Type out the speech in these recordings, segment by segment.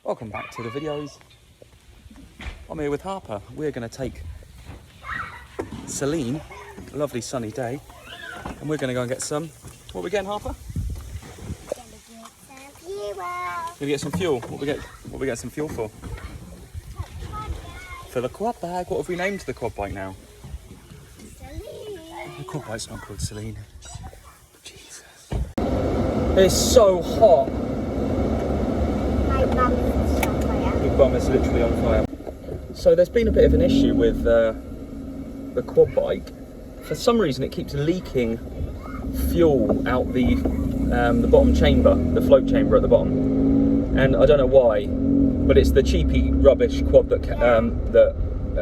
Welcome back to the videos. I'm here with Harper. We're going to take Celine, a lovely sunny day, and we're going to go and get some... What are we getting, Harper? Gonna get some fuel. What we get some fuel for? For the quad bag. What have we named the quad bike now? Celine. The quad bike's not called Celine. Jesus. It's so hot. My bum is on fire. Your bum is literally on fire. So there's been a bit of an issue with the quad bike. For some reason it keeps leaking fuel out the bottom chamber, the float chamber at the bottom. And I don't know why, but it's the cheapy rubbish quad that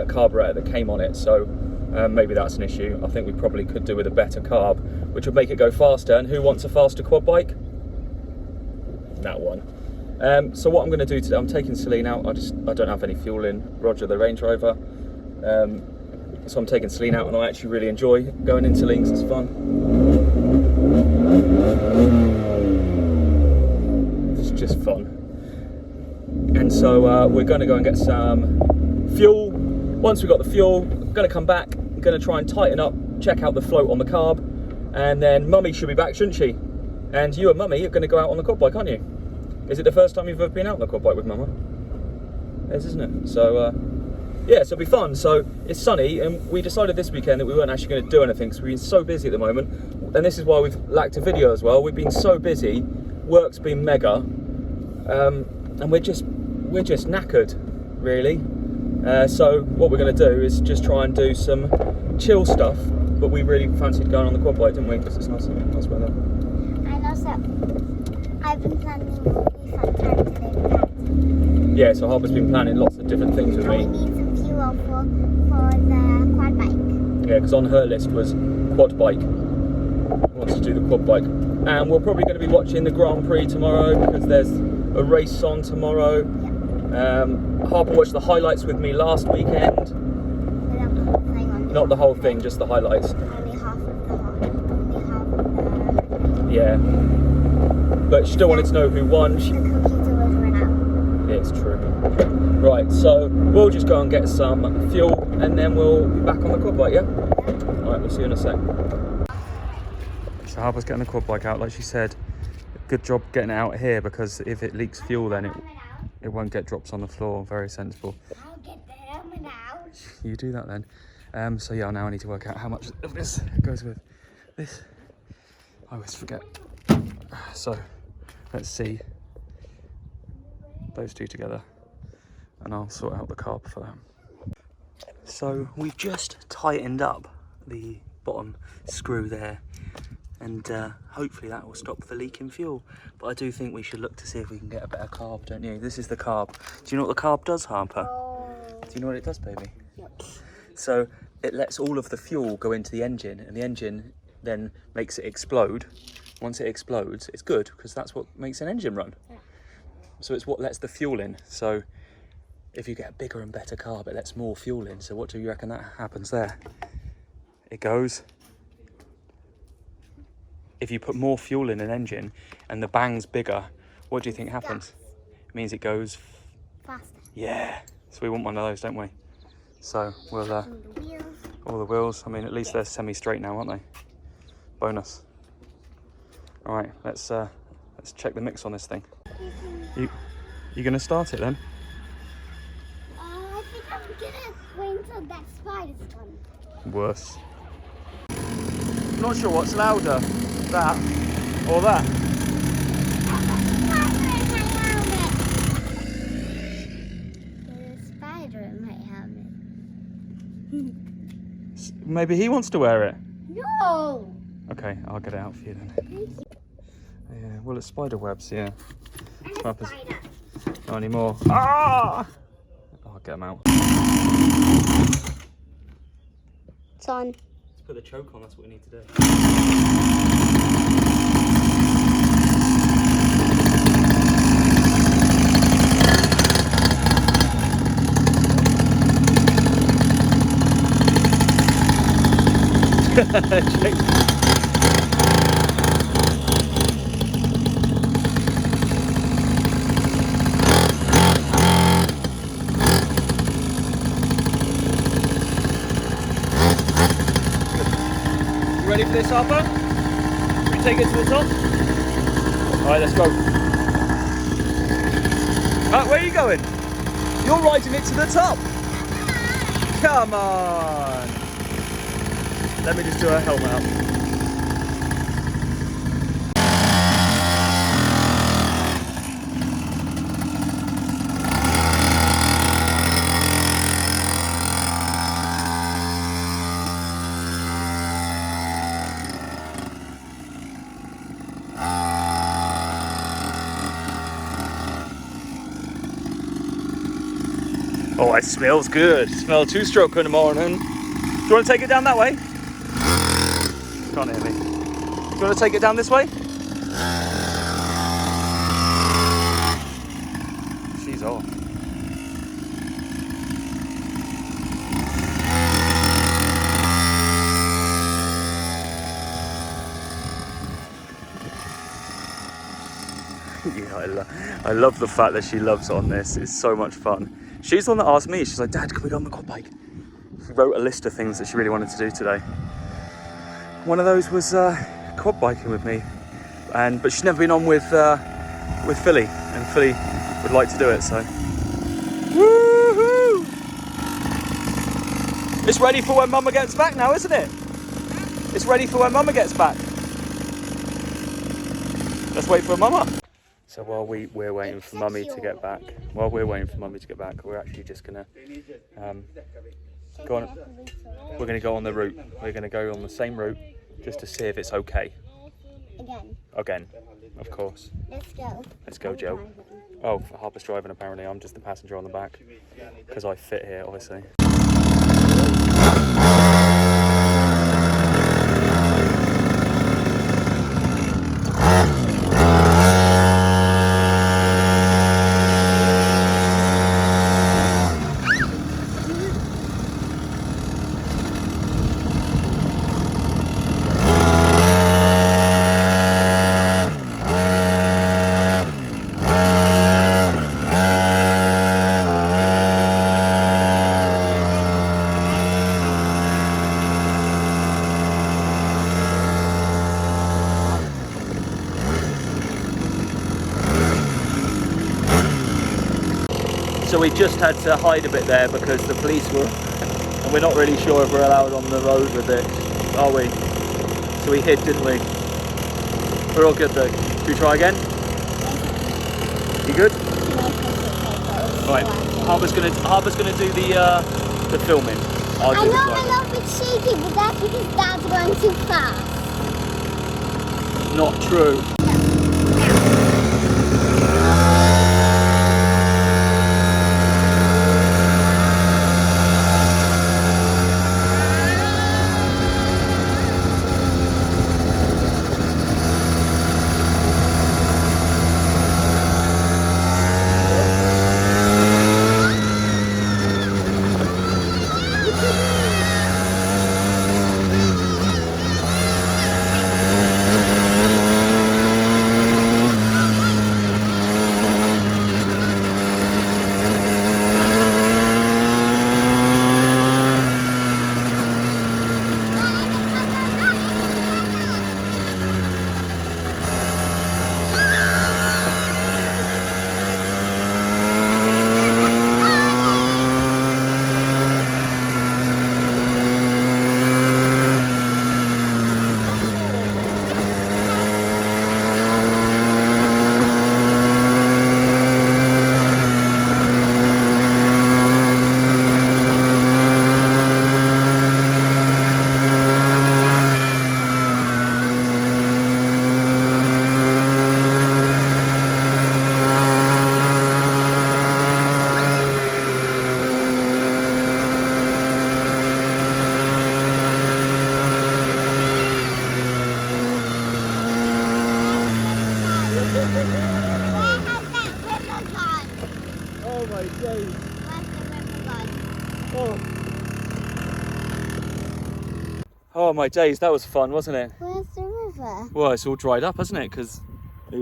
carburetor that came on it. So maybe that's an issue. I think we probably could do with a better carb, which would make it go faster. And who wants a faster quad bike? That one. So what I'm going to do today, I'm taking Celine out. I don't have any fuel in. Roger the Range Rover. So I'm taking Celine out, and I actually really enjoy going into links. It's fun. It's just fun. And so we're going to go and get some fuel. Once we've got the fuel, I'm going to come back. I'm going to try and tighten up, check out the float on the carb, and then Mummy should be back, shouldn't she? And you and Mummy are going to go out on the quad bike, aren't you? Is it the first time you've ever been out on the quad bike with Mama? It is, isn't it? So, yeah, so it'll be fun. So it's sunny, and we decided this weekend that we weren't actually going to do anything because we've been so busy at the moment. And this is why we've lacked a video as well. We've been so busy, work's been mega, and we're just knackered, really. So what we're going to do is just try and do some chill stuff. But we really fancied going on the quad bike, didn't we? Because it's nice weather. And also, I've been planning a really fun time today with Dad. Yeah, so Harper's been planning lots of different things with me. We need some fuel for the quad bike. Yeah, because on her list was quad bike. Wants to do the quad bike. And we're probably going to be watching the Grand Prix tomorrow because there's a race on tomorrow. Yeah. Harper watched the highlights with me last weekend. Not the whole thing, just the highlights. Only half of the... Yeah. But she still wanted to know who won. The computer was run out. Yeah, it's true. Right, so we'll just go and get some fuel and then we'll be back on the quad bike, yeah? Alright, we'll see you in a sec. So Harper's getting the quad bike out, like she said. Good job getting it out here because if it leaks fuel then it won't get drops on the floor. Very sensible. I'll get the helmet out. You do that then. So yeah, now I need to work out how much of this goes with this. I always forget. So let's see those two together and I'll sort out the carb for them. So we've just tightened up the bottom screw there and hopefully that will stop the leaking fuel. But I do think we should look to see if we can get a better carb, don't you? This is the carb. Do you know what the carb does, Harper? Do you know what it does, baby? Yep. So it lets all of the fuel go into the engine and the engine then makes it explode. Once it explodes, it's good because that's what makes an engine run. Yeah. So it's what lets the fuel in. So if you get a bigger and better carb, it lets more fuel in. So what do you reckon that happens there? It goes... If you put more fuel in an engine and the bang's bigger, what do you think happens? It means it goes... Faster. Yeah. So we want one of those, don't we? So we'll... all the wheels. I mean, at least they're semi-straight now, aren't they? Bonus. All right, let's check the mix on this thing. You gonna start it then? I think I'm gonna wait until that spider's gone. Worse. Not sure what's louder, that or that. There's a spider in my helmet. Maybe he wants to wear it. No! Okay, I'll get it out for you then. Thank you. Yeah, well, it's spider webs, yeah. And a spider. Not anymore. Ah! I'll get them out. It's on. Let's put the choke on, that's what we need to do. ready for this, Harper? Should we take it to the top? Alright, let's go. Where are you going? You're riding it to the top. Come on. Let me just do her helmet up. Oh, it smells good. Smell two-stroke in the morning. Do you want to take it down that way? Can't hear me. Do you want to take it down this way? She's off. Yeah, I love the fact that she loves on this. It's so much fun. She's the one that asked me. She's like, Dad, can we go on the quad bike? She wrote a list of things that she really wanted to do today. One of those was quad biking with me, but she's never been on with Philly, and Philly would like to do it. So, woohoo! It's ready for when Mama gets back now, isn't it? It's ready for when Mama gets back. Let's wait for Mama. So while we're waiting for Mummy to get back, we're actually just gonna go on. We're gonna go on the route. We're gonna go on the same route just to see if it's okay. Again, of course. Let's go, Joe. Oh, Harper's driving apparently. I'm just the passenger on the back because I fit here, obviously. So we just had to hide a bit there because the police were, and we're not really sure if we're allowed on the road with it, are we? So we hid, didn't we? We're all good though. Should we try again? You good? Right. Harper's gonna do the filming. I'll do the I'm a little bit shaky, but that's because Dad's going too fast. Not true. Oh my days, that was fun, wasn't it? Where's the river? Well, it's all dried up, hasn't it? Because it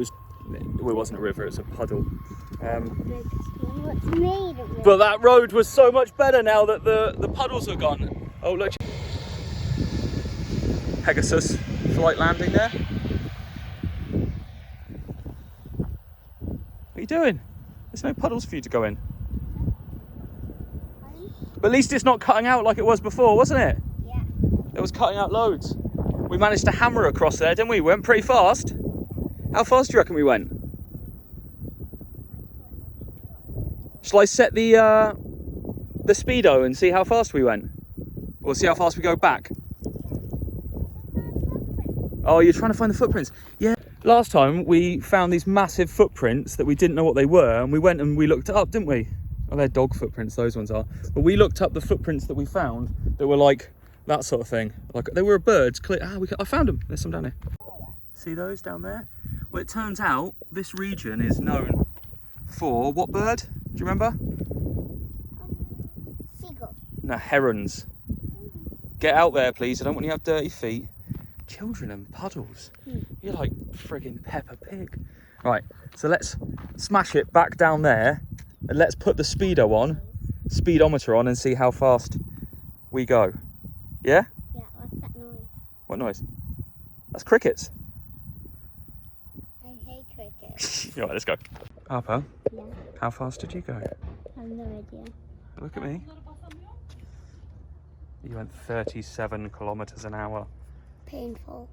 wasn't a river, it's a puddle. What's made of it? But that road was so much better now that the puddles are gone. Oh look. Pegasus flight landing there. What are you doing? There's no puddles for you to go in. But at least it's not cutting out like it was before, wasn't it? Yeah. It was cutting out loads. We managed to hammer across there, didn't we? We went pretty fast. How fast do you reckon we went? Shall I set the speedo and see how fast we went? Or see how fast we go back? Oh, you're trying to find the footprints? Yeah. Last time we found these massive footprints that we didn't know what they were, and we went and we looked it up, didn't we? Oh, they're dog footprints, those ones are. But we looked up the footprints that we found that were like that sort of thing. Like they were birds. I found them. There's some down here. See those down there? Well, it turns out this region is known for what bird? Do you remember? Seagull. No, herons. Get out there, please. I don't want you to have dirty feet. Children and puddles. You're like friggin' Peppa Pig. Right, so let's smash it back down there and let's put the speedometer on and see how fast we go. Yeah? Yeah, what's that noise? What noise? That's crickets. I hate crickets. Right, let's go. Harper, Yeah, how fast did you go? I have no idea. Look at me. You went 37 kilometers an hour. Painful.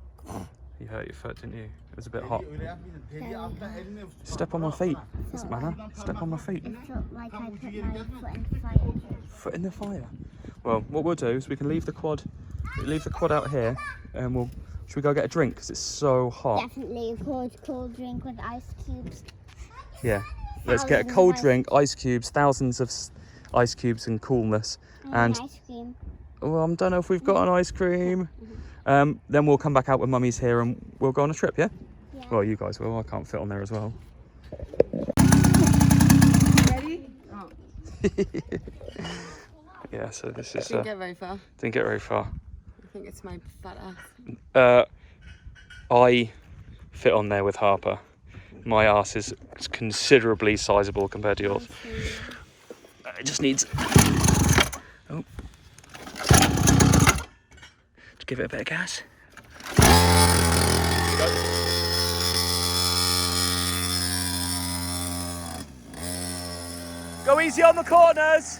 You hurt your foot, didn't you? It was a bit hot. Very hot. Step on my feet. Doesn't matter. Step on my feet. It felt like I put my foot in fire. Foot in the fire. Well, what we'll do is we can leave the quad out here, and should we go get a drink because it's so hot? Definitely a cold drink with ice cubes. Yeah. Let's get a Thousands cold of drink, ice cubes, thousands of ice cubes and coolness. And ice cream. well, I don't know if we've got an ice cream. Then we'll come back out when Mummy's here and we'll go on a trip, yeah? Yeah. Well, you guys will. I can't fit on there as well. Ready? Oh. Yeah, so this is... Didn't get very far. Didn't get very far. I think it's my fat ass. I fit on there with Harper. My ass is considerably sizable compared to yours. It just needs... Oh. Just give it a bit of gas. Go easy on the corners.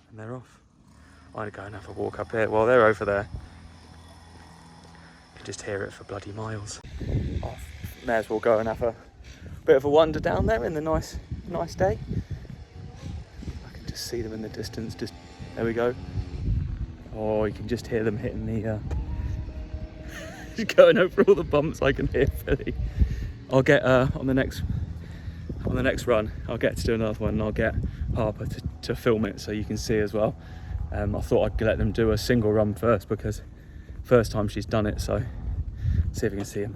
And they're off. I'm gonna go and have a walk up here. Well, they're over there. You can just hear it for bloody miles. Oh, may as well go and have a bit of a wander down there in the nice day. I can just see them in the distance. Just there we go. Oh, you can just hear them hitting the. Just going over all the bumps. I can hear Philly. I'll get on the next run. I'll get to do another one, and I'll get Harper to film it so you can see as well. I thought I'd let them do a single run first because first time she's done it, so see if you can see him.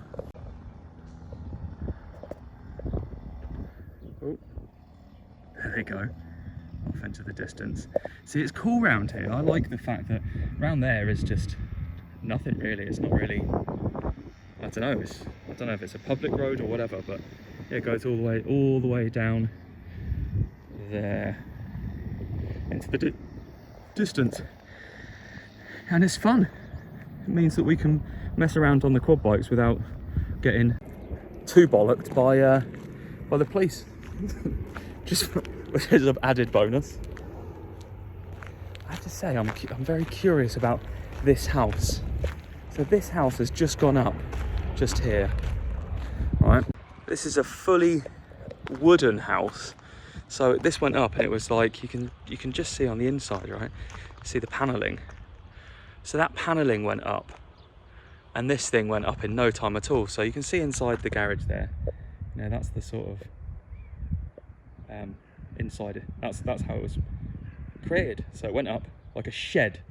Oh, there we go, off into the distance. See, it's cool round here. I like the fact that round there is just nothing really. It's not really, I don't know if it's a public road or whatever, but yeah, it goes all the way down there into the distance, and it's fun. It means that we can mess around on the quad bikes without getting too bollocked by the police. Just which is an added bonus. I have to say, I'm very curious about this house. So this house has just gone up, just here, right? This is a fully wooden house. So this went up and it was like, you can just see on the inside, right? See the paneling. So that paneling went up and this thing went up in no time at all. So you can see inside the garage there. You know, that's the sort of inside it. That's how it was created. So it went up like a shed.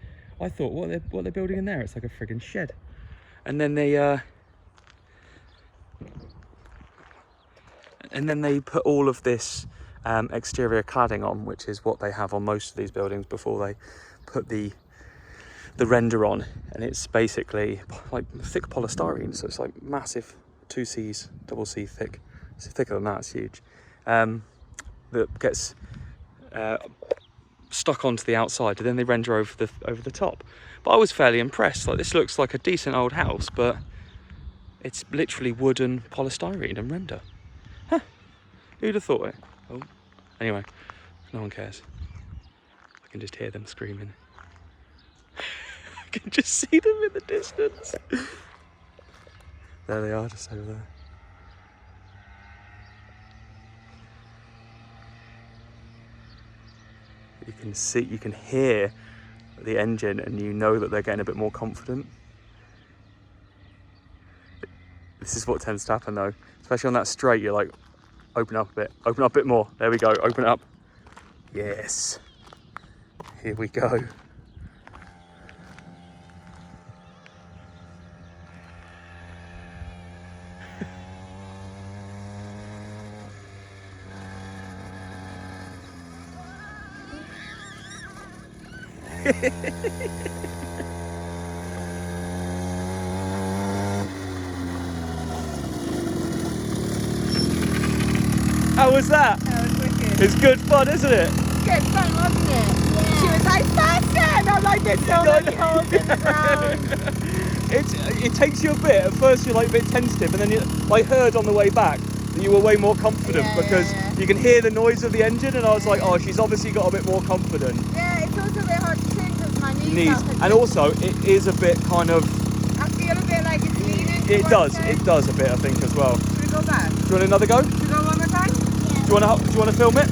I thought, what they're building in there? It's like a friggin' shed. And then they put all of this exterior cladding on, which is what they have on most of these buildings before they put the render on. And it's basically like thick polystyrene, so it's like massive 2Cs, double C thick. It's thicker than that, it's huge. that gets stuck onto the outside, and then they render over the top. But I was fairly impressed. Like, this looks like a decent old house, but it's literally wood and polystyrene and render. Huh? Who'd have thought it? Oh, anyway, no one cares. I can just hear them screaming. I can just see them in the distance. There they are, just over there. You can see, you can hear the engine, and you know that they're getting a bit more confident. This is what tends to happen though, especially on that straight. You're like, open up a bit more. There we go, open up. Yes, here we go. How was that? That was wicked. It's good fun, isn't it? Good fun, wasn't it? Yeah. She was like, faster! And I'm like, there's so many holes in the ground. It takes you a bit. At first you're like a bit tentative, and then I heard on the way back that you were way more confident, because you can hear the noise of the engine, and I was like, oh, she's obviously got a bit more confident. Yeah, it's also a bit hard to sing because my knees are And also it is a bit kind of, I feel a bit like it's leaning. it does a bit, I think, as well. Should we go back? Do you want another go? Should we go one more time? Do you want to film it?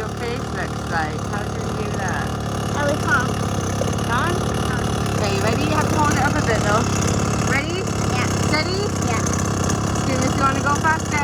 your face looks like. How do you do that? Oh, we can't. Can't? Okay, you ready? You have to hold it up a bit though. Ready? Yeah. Steady? Yeah. Screamer's gonna go faster.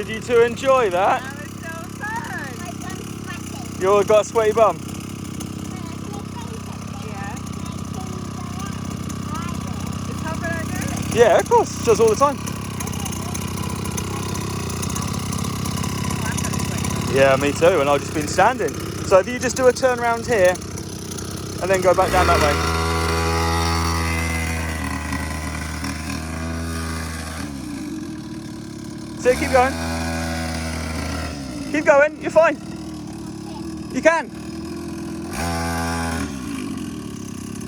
Did you two enjoy that? That was so fun. My bum's sweating. You all got a sweaty bum? Yeah. Is Harper out there? Yeah, of course. She does all the time. Oh, I'm gonna sweat. Yeah, me too. And I've just been standing. So if you just do a turn around here and then go back down that way. So keep going. Keep going. You're fine. You can.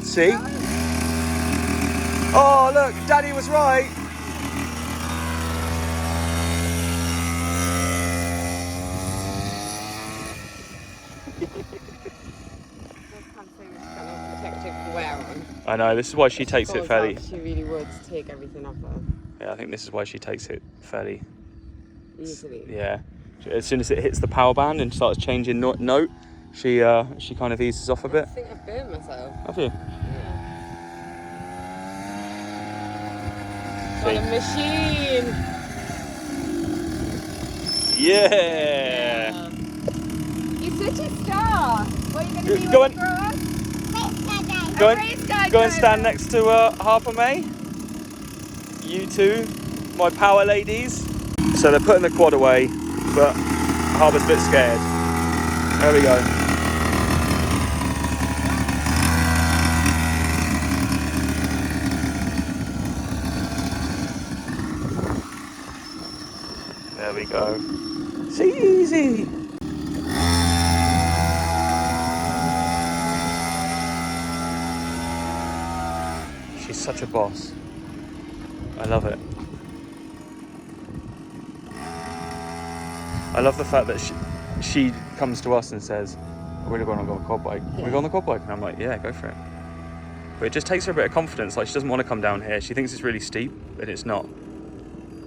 See? Oh, look. Daddy was right. I know, this is why she takes it fairly. She really would take everything off her Yeah, I think this is why she takes it fairly. easily. Yeah. As soon as it hits the power band and starts changing note, she kind of eases off a bit. I think I've burned myself. Have you? Yeah. What a machine! Yeah. You're such a star! What are you going to do Go when on. you grow up? Go A and, race car go and driver. stand next to Harper May. You two, my power ladies. So they're putting the quad away, but Harper's a bit scared. There we go. There we go. It's easy. She's such a boss. I love it. I love the fact that she comes to us and says, we're going on a quad bike. Yeah. We go on the quad bike? And I'm like, yeah, go for it. But it just takes her a bit of confidence. Like, she doesn't want to come down here. She thinks it's really steep, but it's not.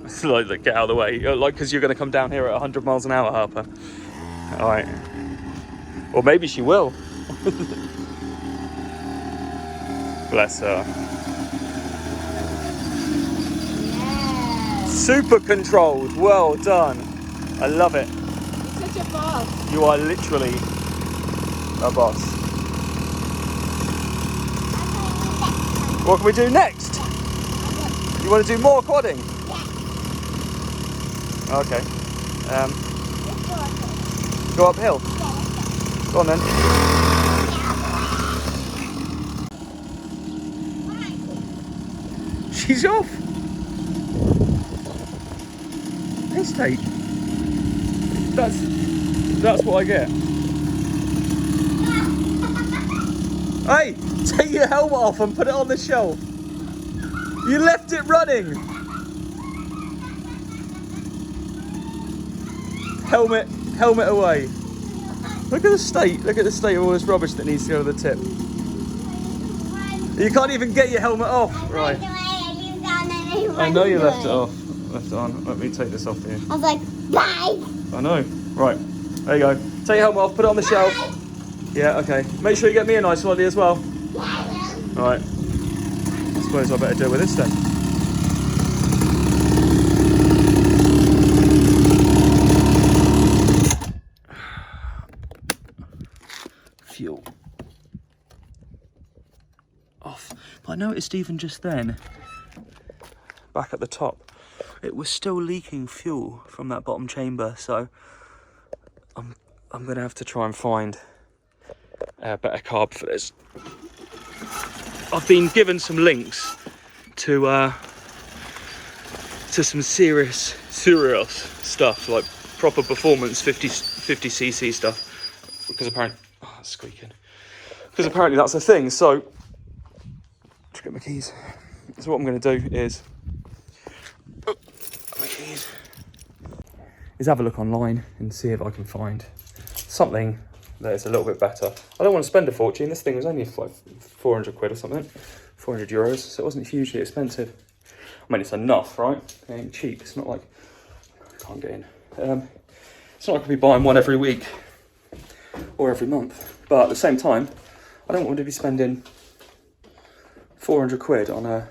It's like, get out of the way. Like, because you're going to come down here at 100 miles an hour, Harper. All right. Or maybe she will. Bless her. Yeah. Super controlled. Well done. I love it. You're such a boss. You are literally a boss. What can we do next? You want to do more quadding? Okay. Go uphill. Go on then. She's off. Estate. That's what I get. Hey, take your helmet off and put it on the shelf. You left it running. Helmet away. Look at the state of all this rubbish that needs to go to the tip. You can't even get your helmet off. Right. I know you left it off. Left it on. Let me take this off here. I was like, bye. I know. Right. There you go. Take your helmet off, put it on the shelf. Yeah, okay. Make sure you get me a nice lolly as well. Alright. I suppose I better deal with this then. Fuel. Off. But I noticed even just then, back at the top, it was still leaking fuel from that bottom chamber, so I'm gonna have to try and find a better carb for this. I've been given some links to some serious stuff, like proper performance 50cc stuff, because apparently that's squeaking. Because apparently that's a thing. So let's get my keys. So what I'm going to do is have a look online and see if I can find something that is a little bit better. I don't want to spend a fortune. This thing was only like 400 quid or something, 400 euros, so it wasn't hugely expensive. I mean, it's enough, right? It ain't cheap. It's not like I can't get in. It's not like I'll be buying one every week or every month, but at the same time, I don't want to be spending 400 quid on a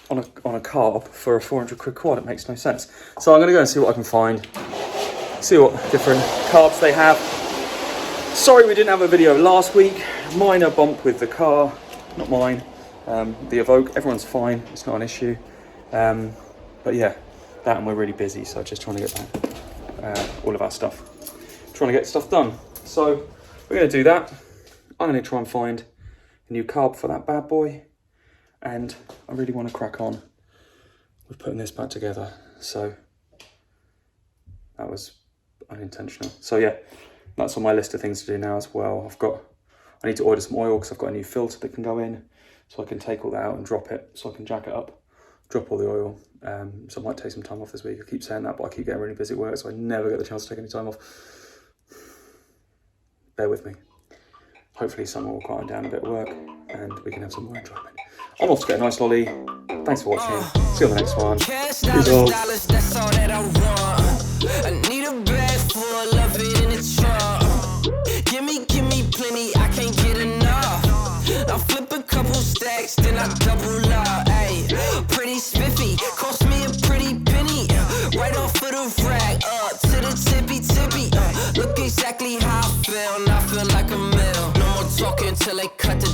on a carb for a 400 quid quad. It makes no sense. So I'm going to go and see what I can find. See what different carbs they have. Sorry we didn't have a video last week. Minor bump with the car. Not mine. The Evoque. Everyone's fine. It's not an issue. But yeah, that and we're really busy. So just trying to get back all of our stuff. Trying to get stuff done. So we're going to do that. I'm going to try and find a new carb for that bad boy. And I really want to crack on with putting this back together. So that was unintentional. So yeah, that's on my list of things to do now as well. I need to order some oil because I've got a new filter that can go in. So I can take all that out and drop it. So I can jack it up, drop all the oil. So I might take some time off this week. I keep saying that, but I keep getting really busy at work. So I never get the chance to take any time off. Bear with me. Hopefully summer will quieten down a bit of work and we can have some more enjoyment. I'm off to get a nice lolly. Thanks for watching. See you on the next one. Peace out. That's all that I want. I need a bag full of it in the trunk. Give me plenty, I can't get enough. I flip a couple stacks, then I double up. Ayy, pretty spiffy, cost me a pretty penny. Right off of the rack, up to the tippy. Look exactly how I feel, and I feel like a mill. No more talking till they cut the